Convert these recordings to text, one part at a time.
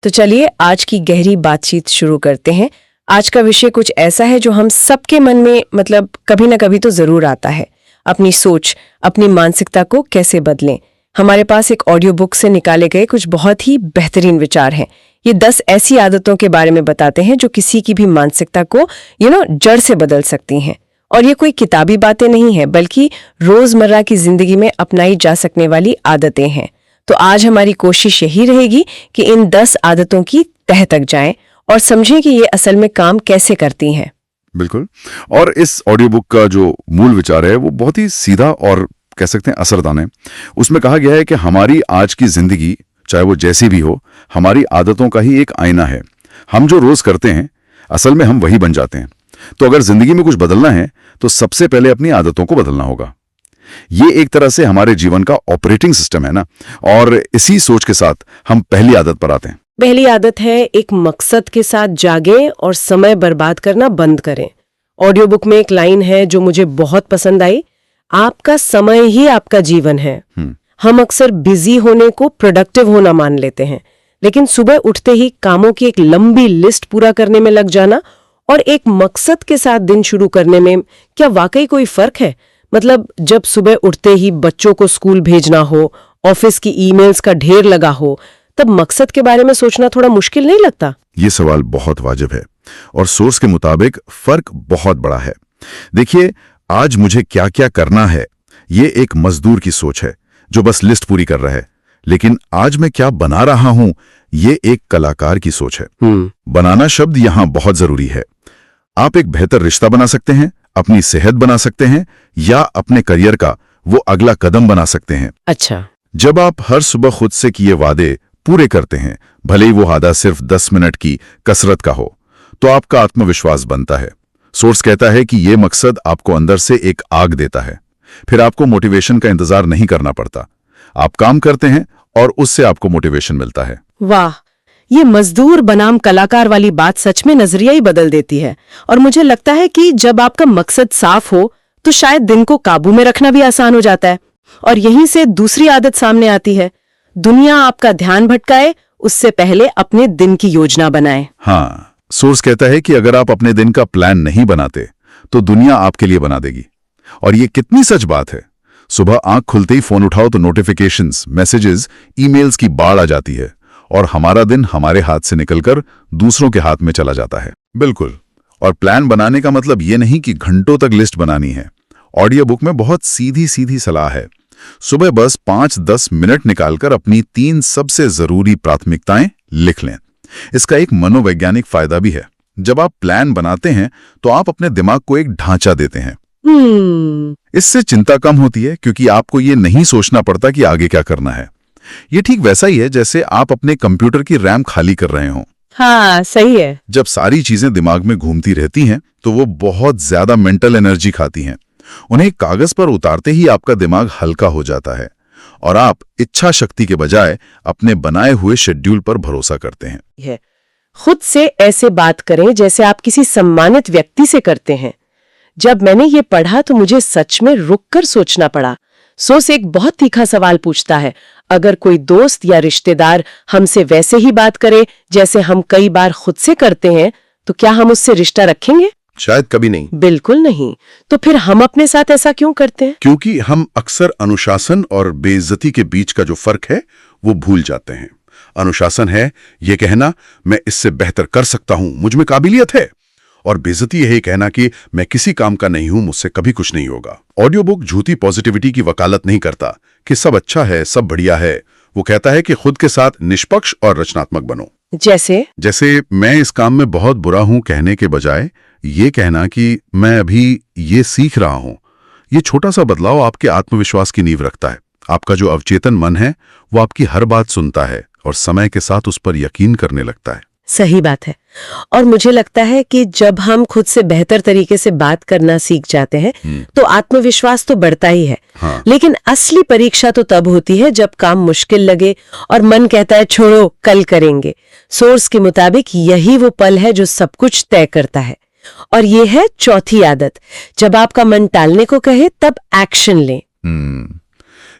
तो चलिए आज की गहरी बातचीत शुरू करते हैं। आज का विषय कुछ ऐसा है जो हम सबके मन में कभी ना कभी तो जरूर आता है। अपनी सोच, अपनी मानसिकता को कैसे बदलें। हमारे पास एक ऑडियो बुक से निकाले गए कुछ बहुत ही बेहतरीन विचार हैं। ये 10 ऐसी आदतों के बारे में बताते हैं जो किसी की भी मानसिकता को जड़ से बदल सकती हैं। और ये कोई किताबी बातें नहीं है, बल्कि रोजमर्रा की जिंदगी में अपनाई जा सकने वाली आदतें हैं। तो आज हमारी कोशिश यही रहेगी कि इन 10 आदतों की तह तक जाएं और समझें कि ये असल में काम कैसे करती हैं। बिल्कुल। और इस ऑडियो बुक का जो मूल विचार है वो बहुत ही सीधा और कह सकते हैं असरदार है। उसमें कहा गया है कि हमारी आज की जिंदगी, चाहे वो जैसी भी हो, हमारी आदतों का ही एक आईना है। हम जो रोज करते हैं असल में हम वही बन जाते हैं। तो अगर जिंदगी में कुछ बदलना है तो सबसे पहले अपनी आदतों को बदलना होगा। ये एक तरह से हमारे जीवन का ऑपरेटिंग सिस्टम है ना। और इसी सोच के साथ हम पहली आदत पर आते हैं। पहली आदत है एक मकसद के साथ जागें और समय बर्बाद करना बंद करें। ऑडियो बुक में एक लाइन है जो मुझे बहुत पसंद आई, आपका समय ही आपका जीवन है। हम अक्सर बिजी होने को प्रोडक्टिव होना मान लेते हैं, लेकिन सुबह उठते ही कामों की एक लंबी लिस्ट पूरा करने में लग जाना और एक मकसद के साथ दिन शुरू करने में क्या वाकई कोई फर्क है? जब सुबह उठते ही बच्चों को स्कूल भेजना हो, ऑफिस की ईमेल्स का ढेर लगा हो, तब मकसद के बारे में सोचना थोड़ा मुश्किल नहीं लगता? ये सवाल बहुत वाजिब है और सोर्स के मुताबिक फर्क बहुत बड़ा है। देखिए, आज मुझे क्या क्या करना है, ये एक मजदूर की सोच है जो बस लिस्ट पूरी कर रहा है। लेकिन आज मैं क्या बना रहा हूं, ये एक कलाकार की सोच है। बनाना शब्द यहां बहुत जरूरी है। आप एक बेहतर रिश्ता बना सकते हैं, अपनी सेहत बना सकते हैं, या अपने करियर का वो अगला कदम बना सकते हैं। अच्छा। जब आप हर सुबह खुद से किए वादे पूरे करते हैं, भले ही वो आधा सिर्फ 10 मिनट की कसरत का हो, तो आपका आत्मविश्वास बनता है। सोर्स कहता है कि ये मकसद आपको अंदर से एक आग देता है। फिर आपको मोटिवेशन का इंतजार नहीं करना पड़ता। आप काम करते हैं और उससे आपको मोटिवेशन मिलता है। वाह, ये मजदूर बनाम कलाकार वाली बात सच में नजरिया ही बदल देती है। और मुझे लगता है कि जब आपका मकसद साफ हो तो शायद दिन को काबू में रखना भी आसान हो जाता है। और यहीं से दूसरी आदत सामने आती है, दुनिया आपका ध्यान भटकाए उससे पहले अपने दिन की योजना बनाए। हाँ, सोर्स कहता है कि अगर आप अपने दिन का प्लान नहीं बनाते तो दुनिया आपके लिए बना देगी। और ये कितनी सच बात है। सुबह आंख खुलते ही फोन उठाओ तो नोटिफिकेशंस, मैसेजेस, ईमेल्स की बाढ़ आ जाती है और हमारा दिन हमारे हाथ से निकलकर दूसरों के हाथ में चला जाता है। बिल्कुल। और प्लान बनाने का मतलब ये नहीं कि घंटों तक लिस्ट बनानी है। ऑडियो बुक में बहुत सीधी सीधी सलाह है। सुबह बस 5-10 मिनट निकालकर अपनी 3 सबसे जरूरी प्राथमिकताएं लिख लें। इसका एक मनोवैज्ञानिक फायदा भी है। जब आप प्लान बनाते हैं तो आप अपने दिमाग को एक ढांचा देते हैं। इससे चिंता कम होती है, क्योंकि आपको ये नहीं सोचना पड़ता कि आगे क्या करना है। ये ठीक वैसा ही है जैसे आप अपने कंप्यूटर की रैम खाली कर रहे हो। हाँ, सही है। जब सारी चीजें दिमाग में घूमती रहती हैं तो वो बहुत ज्यादा मेंटल एनर्जी खाती हैं। उन्हें कागज पर उतारते ही आपका दिमाग हल्का हो जाता है और आप इच्छा शक्ति के बजाय अपने बनाए हुए शेड्यूल पर भरोसा करते हैं। खुद से ऐसे बात करें जैसे आप किसी सम्मानित व्यक्ति से करते हैं। जब मैंने ये पढ़ा तो मुझे सच में रुककर सोचना पड़ा। सोस एक बहुत तीखा सवाल पूछता है, अगर कोई दोस्त या रिश्तेदार हमसे वैसे ही बात करे जैसे हम कई बार खुद से करते हैं, तो क्या हम उससे रिश्ता रखेंगे? शायद कभी नहीं। बिल्कुल नहीं। तो फिर हम अपने साथ ऐसा क्यों करते हैं? क्योंकि हम अक्सर अनुशासन और बेइज्जती के बीच का जो फर्क है वो भूल जाते हैं। अनुशासन है ये कहना, मैं इससे बेहतर कर सकता हूं, मुझ में काबिलियत है। और बेइज्जती यही कहना कि मैं किसी काम का नहीं हूं, मुझसे कभी कुछ नहीं होगा। ऑडियो बुक झूठी पॉजिटिविटी की वकालत नहीं करता कि सब अच्छा है, सब बढ़िया है। वो कहता है कि खुद के साथ निष्पक्ष और रचनात्मक बनो। जैसे मैं इस काम में बहुत बुरा हूं कहने के बजाय ये कहना कि मैं अभी ये सीख रहा हूं। ये छोटा सा बदलाव आपके आत्मविश्वास की नींव रखता है। आपका जो अवचेतन मन है वो आपकी हर बात सुनता है और समय के साथ उस पर यकीन करने लगता है। सही बात है। और मुझे लगता है कि जब हम खुद से बेहतर तरीके से बात करना सीख जाते हैं तो आत्मविश्वास तो बढ़ता ही है। हाँ। लेकिन असली परीक्षा तो तब होती है जब काम मुश्किल लगे और मन कहता है छोड़ो, कल करेंगे। सोर्स के मुताबिक यही वो पल है जो सब कुछ तय करता है। और ये है चौथी आदत, जब आपका मन टालने को कहे तब एक्शन लें।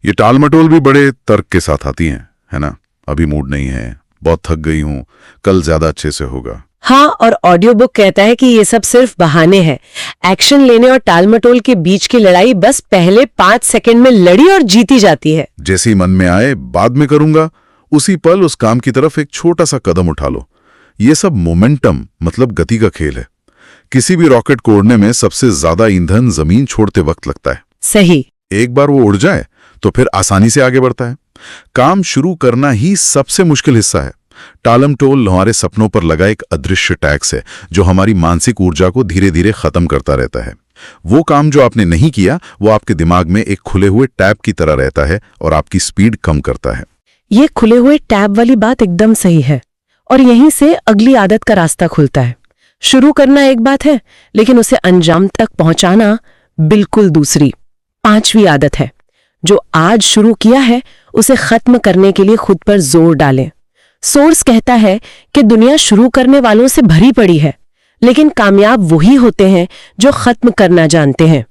ये टाल मटोल भी बड़े तर्क के साथ आती हैं, है ना। अभी मूड नहीं है, बहुत थक गई हूं, कल ज्यादा अच्छे से होगा। हाँ, और ऑडियो बुक कहता है कि ये सब सिर्फ बहाने हैं। एक्शन लेने और टालमटोल के बीच की लड़ाई बस पहले 5 सेकंड में लड़ी और जीती जाती है। जैसे ही मन में आए बाद में करूंगा, उसी पल उस काम की तरफ एक छोटा सा कदम उठा लो। ये सब मोमेंटम मतलब गति का खेल है। किसी भी रॉकेट को उड़ने में सबसे ज्यादा ईंधन जमीन छोड़ते वक्त लगता है। सही। एक बार वो उड़ जाए तो फिर आसानी से आगे बढ़ता है। काम शुरू करना ही सबसे मुश्किल हिस्सा है। टालमटोल हमारे सपनों पर लगा एक अदृश्य टैक्स है जो हमारी मानसिक ऊर्जा को धीरे धीरे खत्म करता रहता है। वो काम जो आपने नहीं किया वो आपके दिमाग में एक खुले हुए टैब की तरह रहता है और आपकी स्पीड कम करता है। ये खुले हुए टैब वाली बात एकदम सही है, और यहीं से अगली आदत का रास्ता खुलता है। शुरू करना एक बात है, लेकिन उसे अंजाम तक पहुंचाना बिल्कुल दूसरी। 5वीं आदत है, जो आज शुरू किया है उसे खत्म करने के लिए खुद पर जोर डालें। सोर्स कहता है कि दुनिया शुरू करने वालों से भरी पड़ी है, लेकिन कामयाब वही होते हैं जो खत्म करना जानते हैं।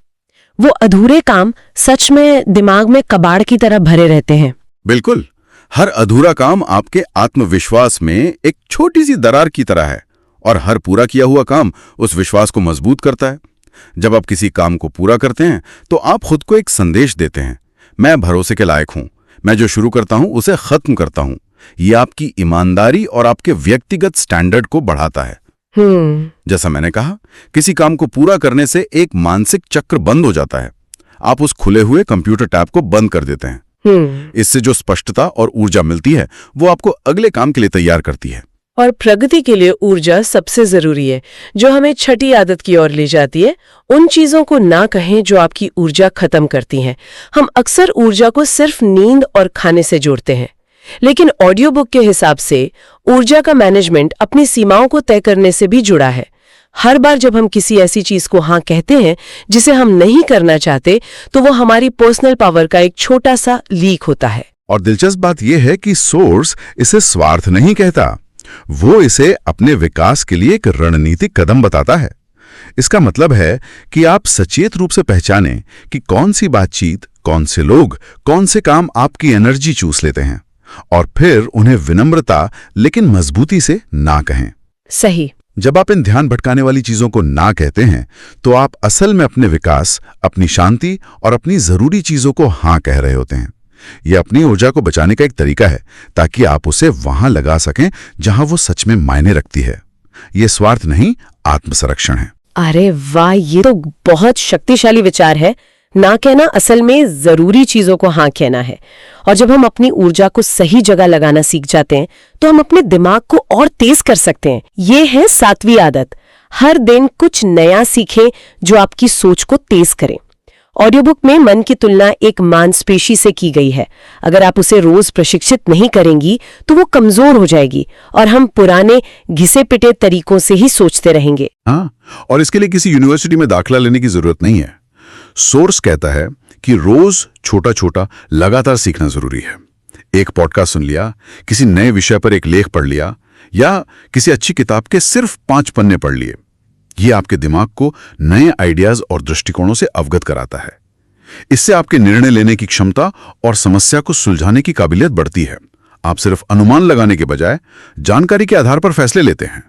वो अधूरे काम सच में दिमाग में कबाड़ की तरह भरे रहते हैं। बिल्कुल, हर अधूरा काम आपके आत्मविश्वास में एक छोटी सी दरार की तरह है, और हर पूरा किया हुआ काम उस विश्वास को मजबूत करता है। जब आप किसी काम को पूरा करते हैं तो आप खुद को एक संदेश देते हैं, मैं भरोसे के लायक हूं, मैं जो शुरू करता हूं उसे खत्म करता हूं। ये आपकी ईमानदारी और आपके व्यक्तिगत स्टैंडर्ड को बढ़ाता है। जैसा मैंने कहा, किसी काम को पूरा करने से एक मानसिक चक्र बंद हो जाता है। आप उस खुले हुए कंप्यूटर टैब को बंद कर देते हैं। इससे जो स्पष्टता और ऊर्जा मिलती है वो आपको अगले काम के लिए तैयार करती है। और प्रगति के लिए ऊर्जा सबसे जरूरी है, जो हमें छठी आदत की ओर ले जाती है। उन चीजों को ना कहें जो आपकी ऊर्जा खत्म करती हैं। हम अक्सर ऊर्जा को सिर्फ नींद और खाने से जोड़ते हैं, लेकिन ऑडियो बुक के हिसाब से ऊर्जा का मैनेजमेंट अपनी सीमाओं को तय करने से भी जुड़ा है। हर बार जब हम किसी ऐसी चीज को हाँ कहते हैं जिसे हम नहीं करना चाहते, तो वो हमारी पर्सनल पावर का एक छोटा सा लीक होता है। और दिलचस्प बात यह है कि सोर्स इसे स्वार्थ नहीं कहता, वो इसे अपने विकास के लिए एक रणनीतिक कदम बताता है। इसका मतलब है कि आप सचेत रूप से पहचानें कि कौन सी बातचीत, कौन से लोग, कौन से काम आपकी एनर्जी चूस लेते हैं, और फिर उन्हें विनम्रता लेकिन मजबूती से ना कहें। सही। जब आप इन ध्यान भटकाने वाली चीजों को ना कहते हैं तो आप असल में अपने विकास, अपनी शांति और अपनी जरूरी चीजों को हाँ कह रहे होते हैं। यह अपनी ऊर्जा को बचाने का एक तरीका है ताकि आप उसे वहां लगा सकें जहां वो सच में मायने रखती है। यह स्वार्थ नहीं, आत्मसंरक्षण है। अरे वाह, ये तो बहुत शक्तिशाली विचार है। ना कहना असल में जरूरी चीजों को हाँ कहना है। और जब हम अपनी ऊर्जा को सही जगह लगाना सीख जाते हैं तो हम अपने दिमाग को और तेज कर सकते हैं। ये है 7वीं आदत, हर दिन कुछ नया सीखें जो आपकी सोच को तेज करे। ऑडियो बुक में मन की तुलना एक मांसपेशी से की गई है। अगर आप उसे रोज प्रशिक्षित नहीं करेंगी तो वो कमजोर हो जाएगी और हम पुराने घिसे पिटे तरीकों से ही सोचते रहेंगे। हाँ, और इसके लिए किसी यूनिवर्सिटी में दाखिला लेने की जरूरत नहीं है। सोर्स कहता है कि रोज छोटा छोटा लगातार सीखना जरूरी है। एक पॉडकास्ट सुन लिया, किसी नए विषय पर एक लेख पढ़ लिया, या किसी अच्छी किताब के सिर्फ 5 पन्ने पढ़ लिए। ये आपके दिमाग को नए आइडियाज और दृष्टिकोणों से अवगत कराता है। इससे आपके निर्णय लेने की क्षमता और समस्या को सुलझाने की काबिलियत बढ़ती है। आप सिर्फ अनुमान लगाने के बजाय जानकारी के आधार पर फैसले लेते हैं।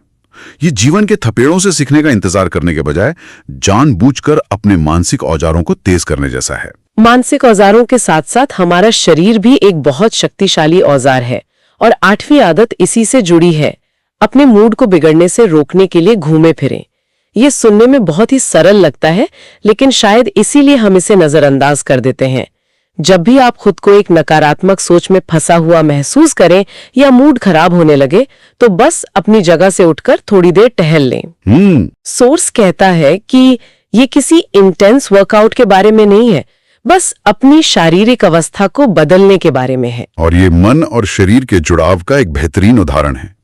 ये जीवन के थपेड़ों से सीखने का इंतजार करने के बजाय जानबूझकर अपने मानसिक औजारों को तेज करने जैसा है। मानसिक औजारों के साथ साथ हमारा शरीर भी एक बहुत शक्तिशाली औजार है, और 8वीं आदत इसी से जुड़ी है, अपने मूड को बिगड़ने से रोकने के लिए घूमे फिरें। ये सुनने में बहुत ही सरल लगता है, लेकिन शायद इसीलिए हम इसे नजरअंदाज कर देते हैं। जब भी आप खुद को एक नकारात्मक सोच में फंसा हुआ महसूस करें या मूड खराब होने लगे, तो बस अपनी जगह से उठकर थोड़ी देर टहल लें। सोर्स कहता है कि ये किसी इंटेंस वर्कआउट के बारे में नहीं है, बस अपनी शारीरिक अवस्था को बदलने के बारे में है। और ये मन और शरीर के जुड़ाव का एक बेहतरीन उदाहरण है।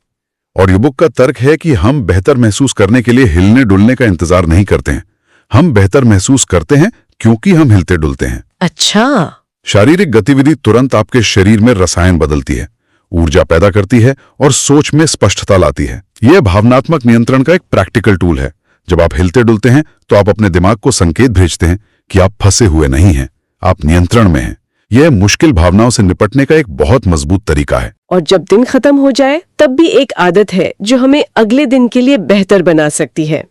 ऑडियो बुक का तर्क है कि हम बेहतर महसूस करने के लिए हिलने डुलने का इंतजार नहीं करते हैं, हम बेहतर महसूस करते हैं क्योंकि हम हिलते डुलते हैं। अच्छा। शारीरिक गतिविधि तुरंत आपके शरीर में रसायन बदलती है, ऊर्जा पैदा करती है और सोच में स्पष्टता लाती है। यह भावनात्मक नियंत्रण का एक प्रैक्टिकल टूल है। जब आप हिलते डुलते हैं तो आप अपने दिमाग को संकेत भेजते हैं कि आप फंसे हुए नहीं हैं, आप नियंत्रण में हैं। यह मुश्किल भावनाओं से निपटने का एक बहुत मजबूत तरीका है। और जब दिन खत्म हो जाए तब भी एक आदत है जो हमें अगले दिन के लिए बेहतर बना सकती है।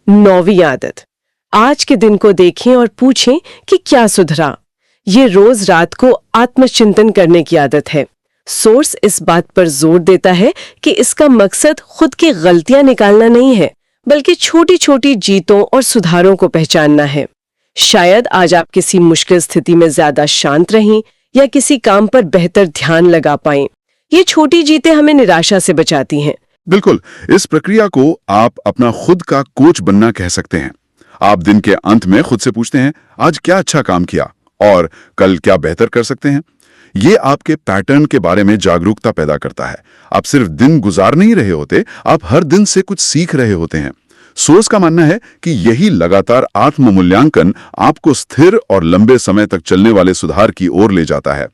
9वीं आदत, आज के दिन को देखें और पूछें कि क्या सुधरा। ये रोज रात को आत्मचिंतन करने की आदत है। सोर्स इस बात पर जोर देता है कि इसका मकसद खुद की गलतियां निकालना नहीं है, बल्कि छोटी छोटी जीतों और सुधारों को पहचानना है। शायद आज आप किसी मुश्किल स्थिति में ज्यादा शांत रहें या किसी काम पर बेहतर ध्यान लगा पाएं। ये छोटी जीतें हमें निराशा से बचाती हैं। बिल्कुल, इस प्रक्रिया को आप अपना खुद का कोच बनना कह सकते हैं। आप दिन के अंत में खुद से पूछते हैं, आज क्या अच्छा काम किया और कल क्या बेहतर कर सकते हैं। ये आपके पैटर्न के बारे में जागरूकता पैदा करता है। आप सिर्फ दिन गुजार नहीं रहे होते, आप हर दिन से कुछ सीख रहे होते हैं। सोर्स का मानना है कि यही लगातार आत्म मूल्यांकन आपको स्थिर और लंबे समय तक चलने वाले सुधार की ओर ले जाता है।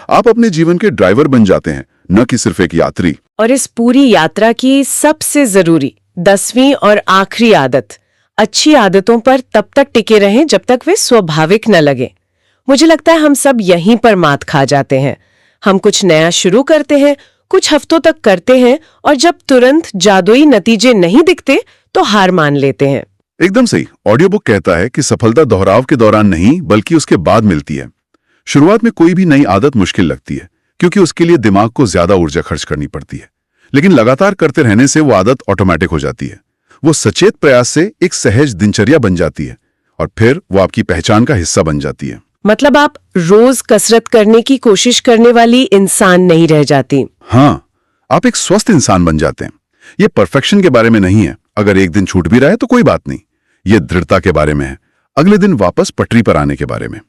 आप अपने जीवन के ड्राइवर बन जाते हैं, न कि सिर्फ एक यात्री। और इस पूरी यात्रा की सबसे जरूरी 10वीं और आखिरी आदत, अच्छी आदतों पर तब तक टिके रहें जब तक वे स्वाभाविक न लगे। मुझे लगता है हम सब यहीं पर मात खा जाते हैं। हम कुछ नया शुरू करते हैं, कुछ हफ्तों तक करते हैं और जब तुरंत जादुई नतीजे नहीं दिखते तो हार मान लेते हैं। एकदम सही। ऑडियो बुक कहता है कि सफलता दोहराव के दौरान नहीं बल्कि उसके बाद मिलती है। शुरुआत में कोई भी नई आदत मुश्किल लगती है क्योंकि उसके लिए दिमाग को ज्यादा ऊर्जा खर्च करनी पड़ती है, लेकिन लगातार करते रहने से वो आदत ऑटोमेटिक हो जाती है। वो सचेत प्रयास से एक सहज दिनचर्या बन जाती है और फिर वो आपकी पहचान का हिस्सा बन जाती है। मतलब आप रोज कसरत करने की कोशिश करने वाली इंसान नहीं रह जाती। हाँ, आप एक स्वस्थ इंसान बन जाते हैं। ये परफेक्शन के बारे में नहीं है, अगर एक दिन छूट भी रहा है तो कोई बात नहीं। ये दृढ़ता के बारे में है, अगले दिन वापस पटरी पर आने के बारे में।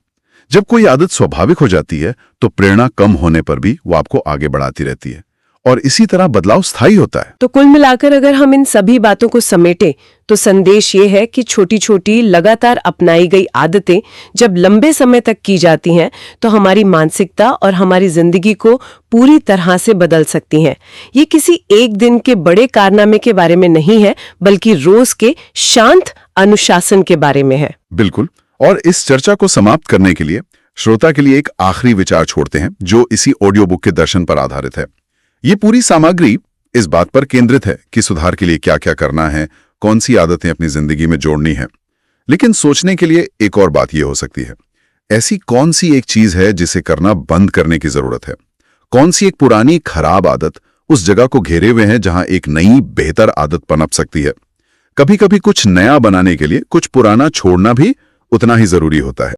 जब कोई आदत स्वाभाविक हो जाती है तो प्रेरणा कम होने पर भी वो आपको आगे बढ़ाती रहती है और इसी तरह बदलाव स्थायी होता है। तो कुल मिलाकर अगर हम इन सभी बातों को समेटें तो संदेश ये है कि छोटी छोटी लगातार अपनाई गई आदतें जब लंबे समय तक की जाती हैं तो हमारी मानसिकता और हमारी जिंदगी को पूरी तरह से बदल सकती हैं। ये किसी एक दिन के बड़े कारनामे के बारे में नहीं है, बल्कि रोज के शांत अनुशासन के बारे में है। बिल्कुल। और इस चर्चा को समाप्त करने के लिए श्रोता के लिए एक आखिरी विचार छोड़ते हैं जो इसी ऑडियो बुक के दर्शन पर आधारित है। ये पूरी सामग्री इस बात पर केंद्रित है कि सुधार के लिए क्या क्या करना है, कौन सी आदतें अपनी जिंदगी में जोड़नी है। लेकिन सोचने के लिए एक और बात यह हो सकती है, ऐसी कौन सी एक चीज है जिसे करना बंद करने की जरूरत है? कौन सी एक पुरानी खराब आदत उस जगह को घेरे हुए है जहां एक नई बेहतर आदत पनप सकती है? कभी कभी कुछ नया बनाने के लिए कुछ पुराना छोड़ना भी उतना ही जरूरी होता है।